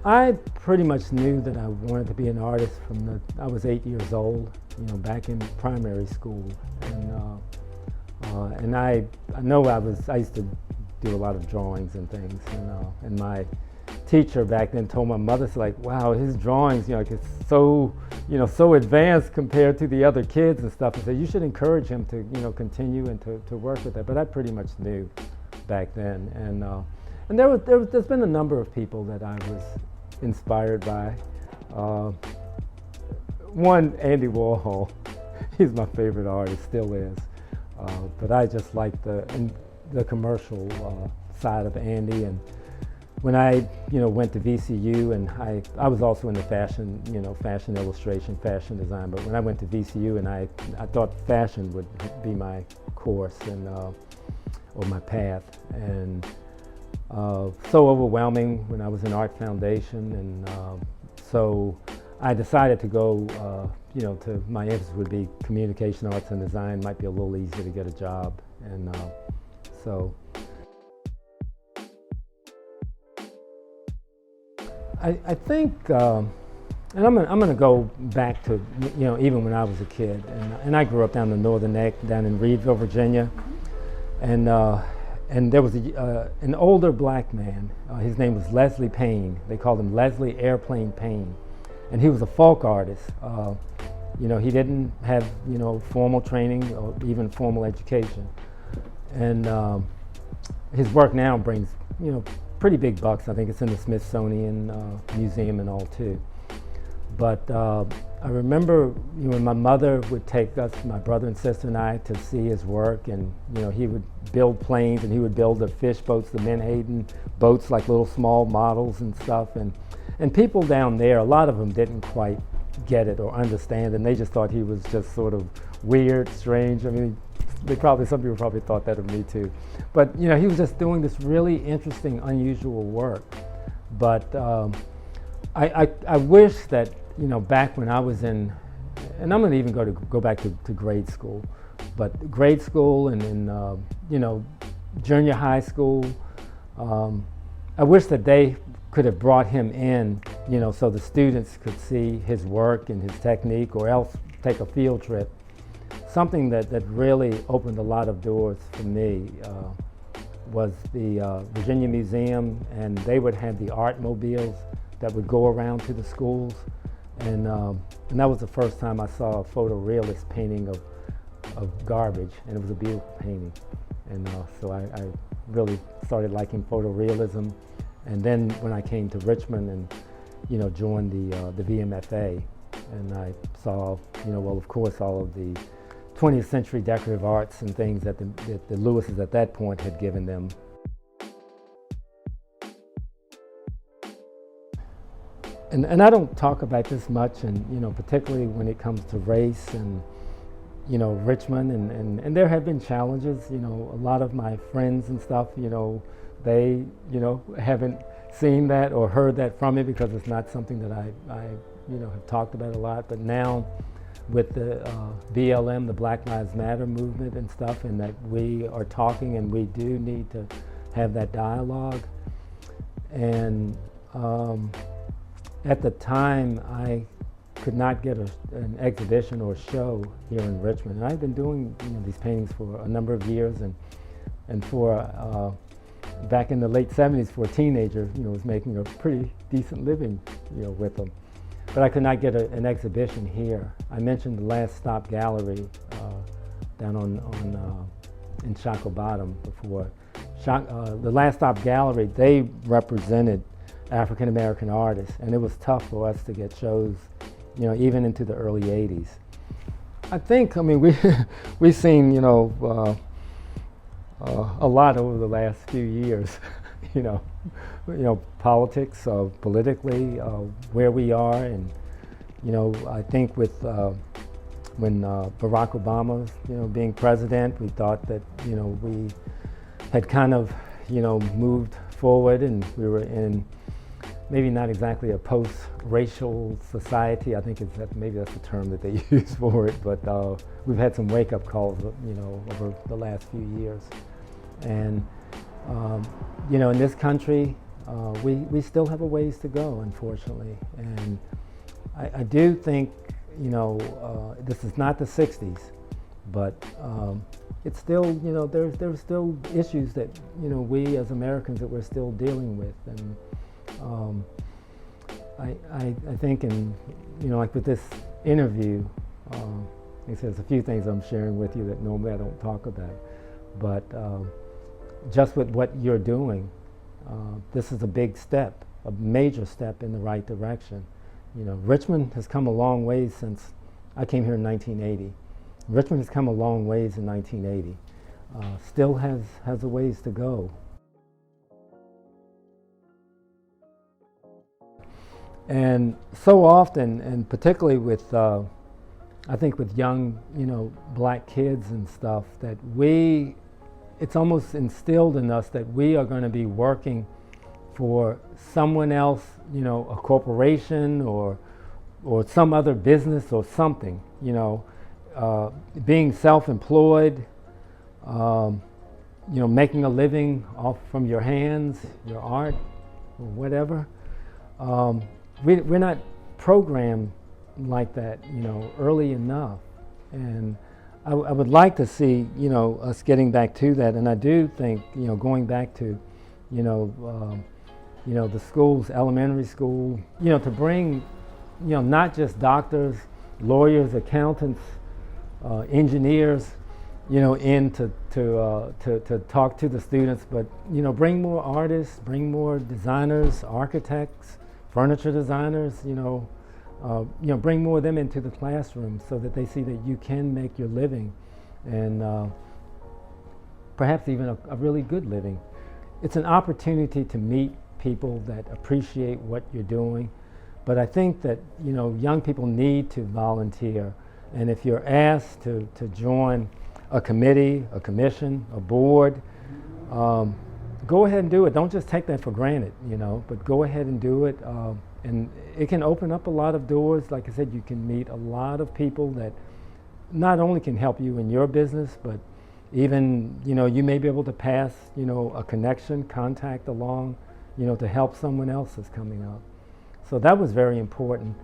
I pretty much knew that I wanted to be an artist I was 8 years old, back in primary school. And I know I used to do a lot of drawings and things, and my teacher back then told my mother, like, wow, his drawings, like it's so, so advanced compared to the other kids and stuff, and said, you should encourage him to, continue and to work with that. But I pretty much knew back then. And there's been a number of people that I was inspired by. One, Andy Warhol, he's my favorite artist, still is. But I just like the commercial side of Andy. And when I, went to VCU, and I was also in the fashion, fashion illustration, fashion design. But when I went to VCU, and I thought fashion would be my course or my path. And so overwhelming when I was in Art Foundation, and so I decided to go, to my emphasis would be communication arts and design. Might be a little easier to get a job, and so I think, and I'm gonna go back to even when I was a kid, and I grew up down the Northern Neck, down in Reedville, Virginia, and there was an older black man. His name was Leslie Payne. They called him Leslie Airplane Payne, and he was a folk artist. He didn't have formal training or even formal education, and his work now brings pretty big bucks. I think it's in the Smithsonian Museum and all too. But I remember when my mother would take us, my brother and sister and I, to see his work, and he would build planes, and he would build the fish boats, the Menhaden boats, like little small models and stuff. And people down there, a lot of them didn't quite get it or understand, and they just thought he was just sort of weird, strange. I mean, some people probably thought that of me too. But he was just doing this really interesting, unusual work. But I wish that back when I was in, and I'm going to even go back to grade school, but grade school and junior high school, I wish that they could have brought him in, so the students could see his work and his technique, or else take a field trip. Something that really opened a lot of doors for me was the Virginia Museum, and they would have the art mobiles that would go around to the schools, and that was the first time I saw a photorealist painting of garbage, and it was a beautiful painting. And so I really started liking photorealism. And then when I came to Richmond and joined the VMFA, and I saw well, of course, all of the 20th century decorative arts and things that the Lewises at that point had given them. And I don't talk about this much, and particularly when it comes to race and Richmond, and there have been challenges. A lot of my friends and stuff, they haven't seen that or heard that from me, because it's not something that I have talked about a lot. But now with the BLM, the Black Lives Matter movement and stuff, and that we are talking, and we do need to have that dialogue. And at the time, I could not get an exhibition or show here in Richmond. And I've been doing these paintings for a number of years, and for back in the late 70s, for a teenager, was making a pretty decent living, with them. But I could not get an exhibition here. I mentioned the Last Stop Gallery down in Shockoe Bottom before. The Last Stop Gallery, they represented African American artists, and it was tough for us to get shows, even into the early 80s. I think, we've seen, a lot over the last few years, politics, politically, where we are, and I think with when Barack Obama was, being president, we thought that we had kind of moved forward, and we were in maybe not exactly a post-racial society. I think maybe that's the term that they use for it, but we've had some wake-up calls, over the last few years. And, in this country, we still have a ways to go, unfortunately. And I do think, this is not the 60s, but it's still, there's still issues that, we as Americans that we're still dealing with. And I think like with this interview, there's a few things I'm sharing with you that normally I don't talk about. But just with what you're doing, this is a big step, a major step in the right direction. Richmond has come a long ways since I came here in 1980. Richmond has come a long ways in 1980. Still has a ways to go. And so often, and particularly with, I think with young, black kids and stuff, that it's almost instilled in us that we are going to be working for someone else, a corporation or some other business or something, being self-employed, making a living off from your hands, your art, or whatever. We're not programmed like that, early enough. And I would like to see, us getting back to that. And I do think, going back to, the schools, elementary school, to bring, not just doctors, lawyers, accountants, engineers, in to talk to the students, but bring more artists, bring more designers, architects, furniture designers, bring more of them into the classroom so that they see that you can make your living, and perhaps even a really good living. It's an opportunity to meet people that appreciate what you're doing, but I think that young people need to volunteer, and if you're asked to join a committee, a commission, a board, go ahead and do it. Don't just take that for granted, but go ahead and do it. And it can open up a lot of doors. Like I said, you can meet a lot of people that not only can help you in your business, but even, you may be able to pass, a contact along, to help someone else that's coming up. So that was very important.